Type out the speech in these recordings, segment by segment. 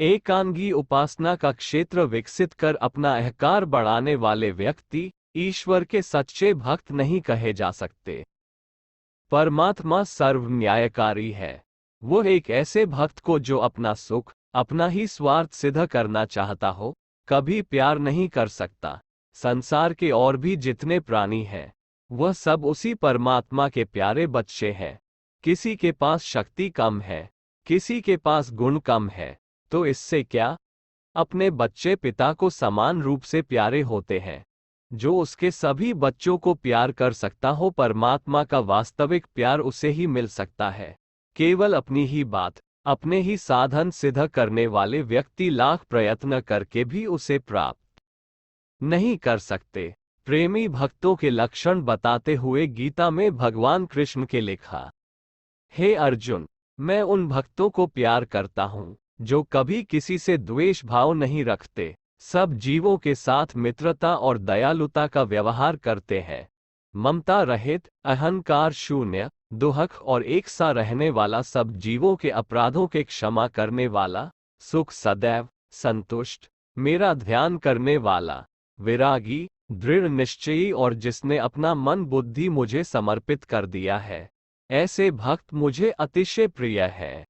एकांगी उपासना का क्षेत्र विकसित कर अपना अहंकार बढ़ाने वाले व्यक्ति ईश्वर के सच्चे भक्त नहीं कहे जा सकते। परमात्मा सर्व न्यायकारी है। वो एक ऐसे भक्त को जो अपना सुख, अपना ही स्वार्थ सिद्ध करना चाहता हो, कभी प्यार नहीं कर सकता। संसार के और भी जितने प्राणी हैं, वह सब उसी परमात्मा के प्यारे बच्चे हैं। किसी के पास शक्ति कम है, किसी के पास गुण कम है, तो इससे क्या? अपने बच्चे पिता को समान रूप से प्यारे होते हैं। जो उसके सभी बच्चों को प्यार कर सकता हो, परमात्मा का वास्तविक प्यार उसे ही मिल सकता है। केवल अपनी ही बात, अपने ही साधन सिद्ध करने वाले व्यक्ति लाख प्रयत्न करके भी उसे प्राप्त नहीं कर सकते। प्रेमी भक्तों के लक्षण बताते हुए गीता में भगवान कृष्ण के लिखा, हे अर्जुन, मैं उन भक्तों को प्यार करता हूँ जो कभी किसी से द्वेष भाव नहीं रखते, सब जीवों के साथ मित्रता और दयालुता का व्यवहार करते हैं, ममता रहित, अहंकार शून्य, दुहक और एक सा रहने वाला, सब जीवों के अपराधों के क्षमा करने वाला, सुख सदैव संतुष्ट, मेरा ध्यान करने वाला, विरागी, दृढ़ निश्चयी और जिसने अपना मन बुद्धि मुझे समर्पित कर दिया है, ऐसे भक्त मुझे अतिशय प्रिय है।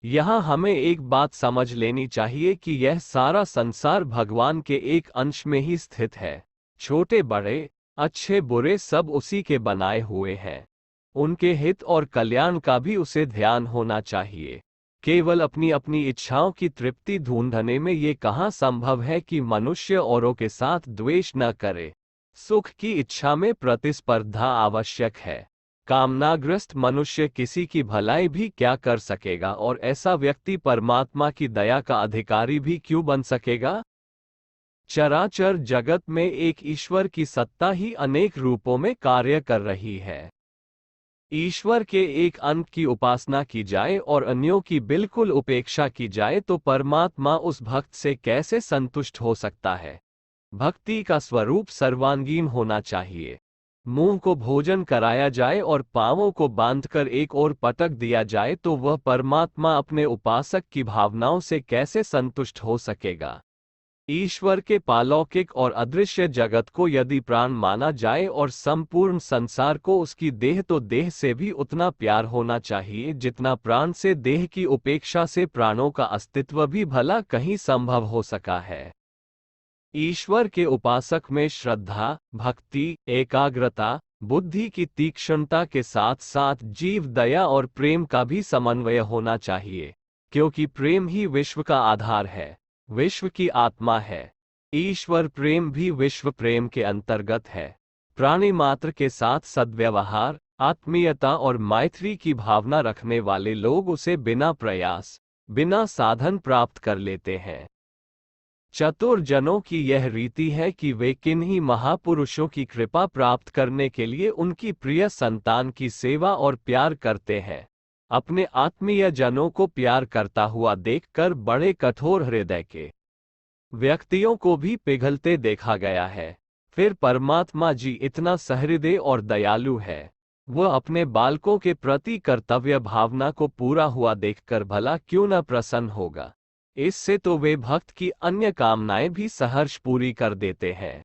यहाँ हमें एक बात समझ लेनी चाहिए कि यह सारा संसार भगवान के एक अंश में ही स्थित है। छोटे बड़े, अच्छे बुरे सब उसी के बनाए हुए हैं। उनके हित और कल्याण का भी उसे ध्यान होना चाहिए। केवल अपनी अपनी इच्छाओं की तृप्ति ढूंढने में ये कहाँ संभव है कि मनुष्य औरों के साथ द्वेष न करे। सुख की इच्छा में प्रतिस्पर्धा आवश्यक है। कामनाग्रस्त मनुष्य किसी की भलाई भी क्या कर सकेगा, और ऐसा व्यक्ति परमात्मा की दया का अधिकारी भी क्यों बन सकेगा? चराचर जगत में एक ईश्वर की सत्ता ही अनेक रूपों में कार्य कर रही है। ईश्वर के एक अंत की उपासना की जाए और अन्यों की बिल्कुल उपेक्षा की जाए तो परमात्मा उस भक्त से कैसे संतुष्ट हो सकता है? भक्ति का स्वरूप सर्वांगीण होना चाहिए। मुंह को भोजन कराया जाए और पांवों को बांधकर एक ओर पटक दिया जाए तो वह परमात्मा अपने उपासक की भावनाओं से कैसे संतुष्ट हो सकेगा? ईश्वर के पालौकिक और अदृश्य जगत को यदि प्राण माना जाए और संपूर्ण संसार को उसकी देह, तो देह से भी उतना प्यार होना चाहिए जितना प्राण से देह की उपेक्षा से प्राणों का अस्तित्व भी भला कहीं संभव हो सका है। ईश्वर के उपासक में श्रद्धा, भक्ति, एकाग्रता, बुद्धि की तीक्ष्णता के साथ साथ जीव दया और प्रेम का भी समन्वय होना चाहिए, क्योंकि प्रेम ही विश्व का आधार है, विश्व की आत्मा है। ईश्वर प्रेम भी विश्व प्रेम के अंतर्गत है। प्राणी मात्र के साथ सद्व्यवहार, आत्मीयता और मैत्री की भावना रखने वाले लोग उसे बिना प्रयास, बिना साधन प्राप्त कर लेते हैं। चतुर जनों की यह रीति है कि वे किन्हीं महापुरुषों की कृपा प्राप्त करने के लिए उनकी प्रिय संतान की सेवा और प्यार करते हैं। अपने आत्मीय जनों को प्यार करता हुआ देखकर बड़े कठोर हृदय के व्यक्तियों को भी पिघलते देखा गया है। फिर परमात्मा जी इतना सहृदय और दयालु है, वह अपने बालकों के प्रति कर्तव्य भावना को पूरा हुआ देखकर भला क्यों न प्रसन्न होगा। इससे तो वे भक्त की अन्य कामनाएं भी सहर्ष पूरी कर देते हैं।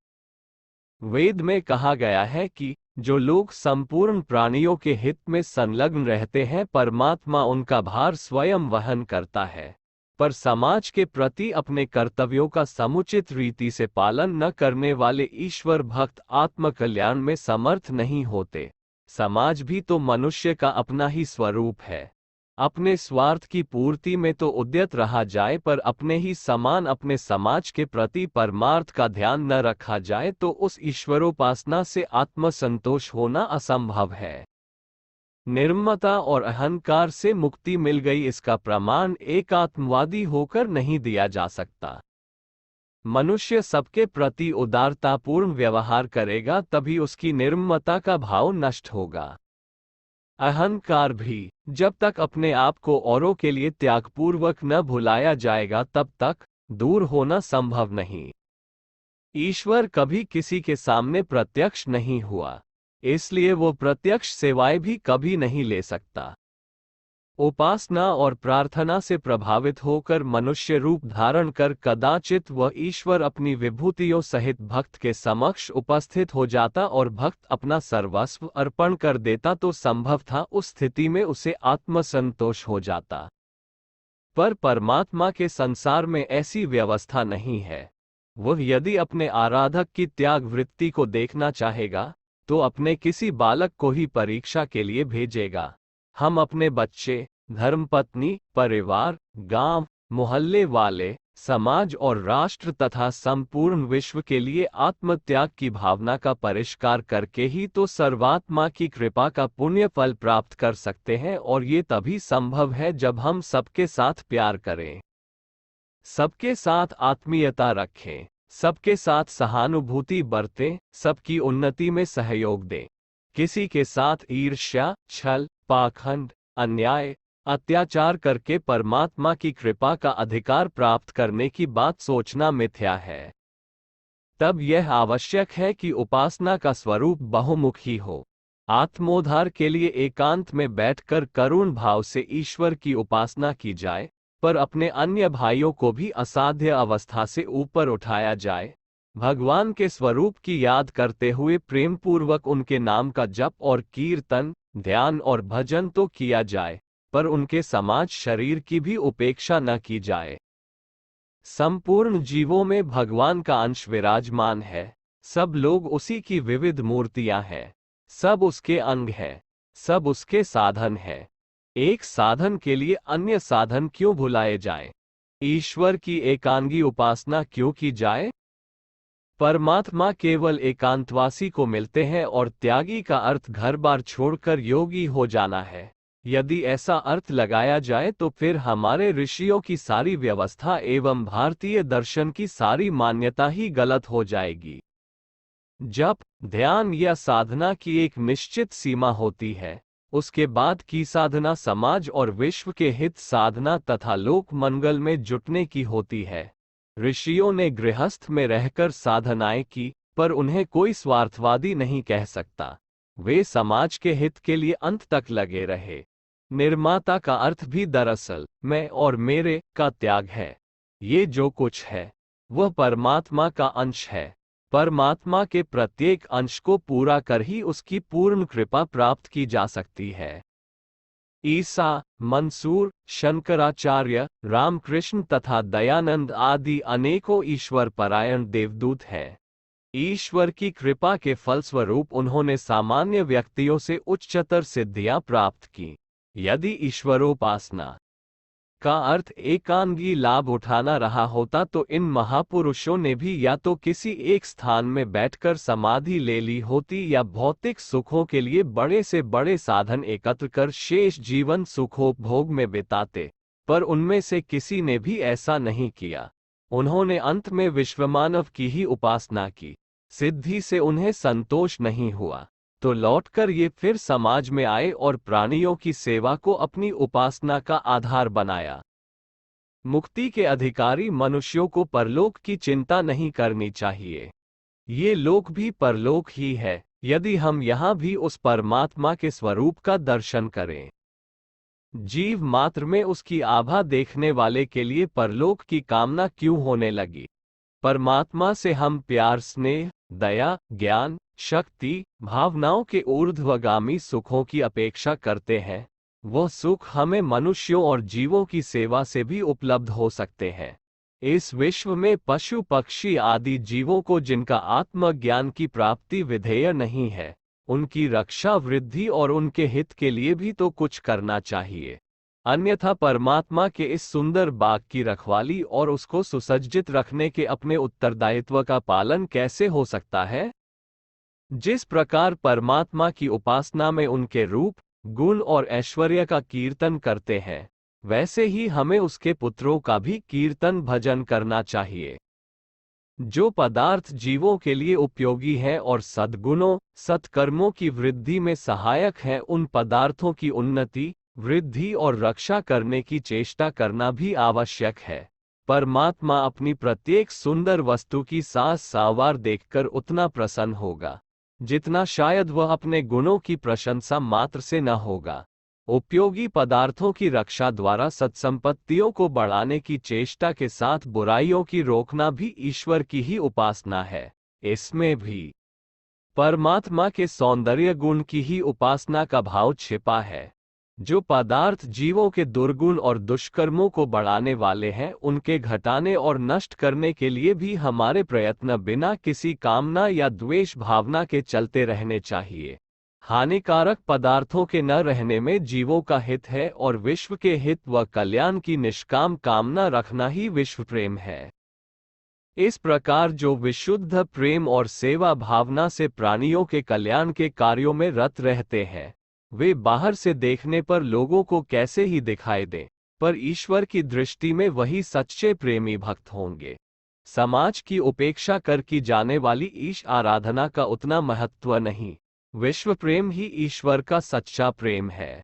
वेद में कहा गया है कि जो लोग संपूर्ण प्राणियों के हित में संलग्न रहते हैं, परमात्मा उनका भार स्वयं वहन करता है। पर समाज के प्रति अपने कर्तव्यों का समुचित रीति से पालन न करने वाले ईश्वर भक्त आत्मकल्याण में समर्थ नहीं होते। समाज भी तो मनुष्य का अपना ही स्वरूप है। अपने स्वार्थ की पूर्ति में तो उद्यत रहा जाए, पर अपने ही समान अपने समाज के प्रति परमार्थ का ध्यान न रखा जाए तो उस ईश्वरोपासना से आत्मसंतोष होना असंभव है। निर्ममता और अहंकार से मुक्ति मिल गई, इसका प्रमाण एक आत्मवादी होकर नहीं दिया जा सकता। मनुष्य सबके प्रति उदारतापूर्ण व्यवहार करेगा तभी उसकी निर्ममता का भाव नष्ट होगा। अहंकार भी जब तक अपने आप को औरों के लिए त्यागपूर्वक न भुलाया जाएगा तब तक दूर होना संभव नहीं। ईश्वर कभी किसी के सामने प्रत्यक्ष नहीं हुआ, इसलिए वो प्रत्यक्ष सेवाएं भी कभी नहीं ले सकता। उपासना और प्रार्थना से प्रभावित होकर मनुष्य रूप धारण कर कदाचित वह ईश्वर अपनी विभूतियों सहित भक्त के समक्ष उपस्थित हो जाता और भक्त अपना सर्वस्व अर्पण कर देता तो संभव था उस स्थिति में उसे आत्मसंतोष हो जाता। पर परमात्मा के संसार में ऐसी व्यवस्था नहीं है। वह यदि अपने आराधक की त्याग वृत्ति को देखना चाहेगा तो अपने किसी बालक को ही परीक्षा के लिए भेजेगा। हम अपने बच्चे, धर्मपत्नी, परिवार, गांव, मोहल्ले वाले, समाज और राष्ट्र तथा संपूर्ण विश्व के लिए आत्मत्याग की भावना का परिष्कार करके ही तो सर्वात्मा की कृपा का पुण्य फल प्राप्त कर सकते हैं, और ये तभी संभव है जब हम सबके साथ प्यार करें, सबके साथ आत्मीयता रखें, सबके साथ सहानुभूति बरतें, सबकी उन्नति में सहयोग दें। किसी के साथ ईर्ष्या, छल, पाखंड, अन्याय, अत्याचार करके परमात्मा की कृपा का अधिकार प्राप्त करने की बात सोचना मिथ्या है। तब यह आवश्यक है कि उपासना का स्वरूप बहुमुखी हो। आत्मोद्धार के लिए एकांत में बैठकर करुण भाव से ईश्वर की उपासना की जाए, पर अपने अन्य भाइयों को भी असाध्य अवस्था से ऊपर उठाया जाए। भगवान के स्वरूप की याद करते हुए प्रेमपूर्वक उनके नाम का जप और कीर्तन, ध्यान और भजन तो किया जाए, पर उनके समाज शरीर की भी उपेक्षा न की जाए। संपूर्ण जीवों में भगवान का अंश विराजमान है। सब लोग उसी की विविध मूर्तियां हैं। सब उसके अंग हैं, सब उसके साधन हैं। एक साधन के लिए अन्य साधन क्यों भुलाए जाएं? ईश्वर की एकांगी उपासना क्यों की जाए? परमात्मा केवल एकांतवासी को मिलते हैं और त्यागी का अर्थ घर बार छोड़कर योगी हो जाना है। यदि ऐसा अर्थ लगाया जाए तो फिर हमारे ऋषियों की सारी व्यवस्था एवं भारतीय दर्शन की सारी मान्यता ही गलत हो जाएगी। जप, ध्यान या साधना की एक निश्चित सीमा होती है। उसके बाद की साधना समाज और विश्व के हित साधना तथा लोक मंगल में जुटने की होती है। ऋषियों ने गृहस्थ में रहकर साधनाएं की, पर उन्हें कोई स्वार्थवादी नहीं कह सकता। वे समाज के हित के लिए अंत तक लगे रहे। निर्माता का अर्थ भी दरअसल मैं और मेरे का त्याग है। ये जो कुछ है वह परमात्मा का अंश है। परमात्मा के प्रत्येक अंश को पूरा कर ही उसकी पूर्ण कृपा प्राप्त की जा सकती है। ईसा, मंसूर, शंकराचार्य, रामकृष्ण तथा दयानंद आदि अनेकों ईश्वर परायण देवदूत हैं। ईश्वर की कृपा के फलस्वरूप उन्होंने सामान्य व्यक्तियों से उच्चतर सिद्धियां प्राप्त की। यदि ईश्वरोपासना का अर्थ एकांगी लाभ उठाना रहा होता तो इन महापुरुषों ने भी या तो किसी एक स्थान में बैठकर समाधि ले ली होती या भौतिक सुखों के लिए बड़े से बड़े साधन एकत्र कर शेष जीवन सुखोपभोग में बिताते, पर उनमें से किसी ने भी ऐसा नहीं किया। उन्होंने अंत में विश्वमानव की ही उपासना की। सिद्धि से उन्हें संतोष नहीं हुआ तो लौटकर ये फिर समाज में आए और प्राणियों की सेवा को अपनी उपासना का आधार बनाया। मुक्ति के अधिकारी मनुष्यों को परलोक की चिंता नहीं करनी चाहिए। ये लोक भी परलोक ही है, यदि हम यहाँ भी उस परमात्मा के स्वरूप का दर्शन करें। जीव मात्र में उसकी आभा देखने वाले के लिए परलोक की कामना क्यों होने लगी? परमात्मा से हम प्यार, स्नेह, दया, ज्ञान, शक्ति, भावनाओं के ऊर्ध्वगामी सुखों की अपेक्षा करते हैं। वह सुख हमें मनुष्यों और जीवों की सेवा से भी उपलब्ध हो सकते हैं। इस विश्व में पशु पक्षी आदि जीवों को जिनका आत्मज्ञान की प्राप्ति विधेय नहीं है, उनकी रक्षा, वृद्धि और उनके हित के लिए भी तो कुछ करना चाहिए। अन्यथा परमात्मा के इस सुंदर बाग की रखवाली और उसको सुसज्जित रखने के अपने उत्तरदायित्व का पालन कैसे हो सकता है? जिस प्रकार परमात्मा की उपासना में उनके रूप, गुण और ऐश्वर्य का कीर्तन करते हैं, वैसे ही हमें उसके पुत्रों का भी कीर्तन भजन करना चाहिए। जो पदार्थ जीवों के लिए उपयोगी हैं और सद्गुणों, सत्कर्मों की वृद्धि में सहायक हैं, उन पदार्थों की उन्नति, वृद्धि और रक्षा करने की चेष्टा करना भी आवश्यक है। परमात्मा अपनी प्रत्येक सुंदर वस्तु की साज सावार देखकर उतना प्रसन्न होगा जितना शायद वह अपने गुणों की प्रशंसा मात्र से न होगा। उपयोगी पदार्थों की रक्षा द्वारा सत्संपत्तियों को बढ़ाने की चेष्टा के साथ बुराइयों की रोकना भी ईश्वर की ही उपासना है। इसमें भी परमात्मा के सौंदर्य गुण की ही उपासना का भाव छिपा है। जो पदार्थ जीवों के दुर्गुण और दुष्कर्मों को बढ़ाने वाले हैं, उनके घटाने और नष्ट करने के लिए भी हमारे प्रयत्न बिना किसी कामना या द्वेष भावना के चलते रहने चाहिए। हानिकारक पदार्थों के न रहने में जीवों का हित है और विश्व के हित व कल्याण की निष्काम कामना रखना ही विश्व प्रेम है। इस प्रकार जो विशुद्ध प्रेम और सेवा भावना से प्राणियों के कल्याण के कार्यों में रत रहते हैं, वे बाहर से देखने पर लोगों को कैसे ही दिखाई दें, पर ईश्वर की दृष्टि में वही सच्चे प्रेमी भक्त होंगे। समाज की उपेक्षा कर की जाने वाली ईश आराधना का उतना महत्व नहीं। विश्व प्रेम ही ईश्वर का सच्चा प्रेम है।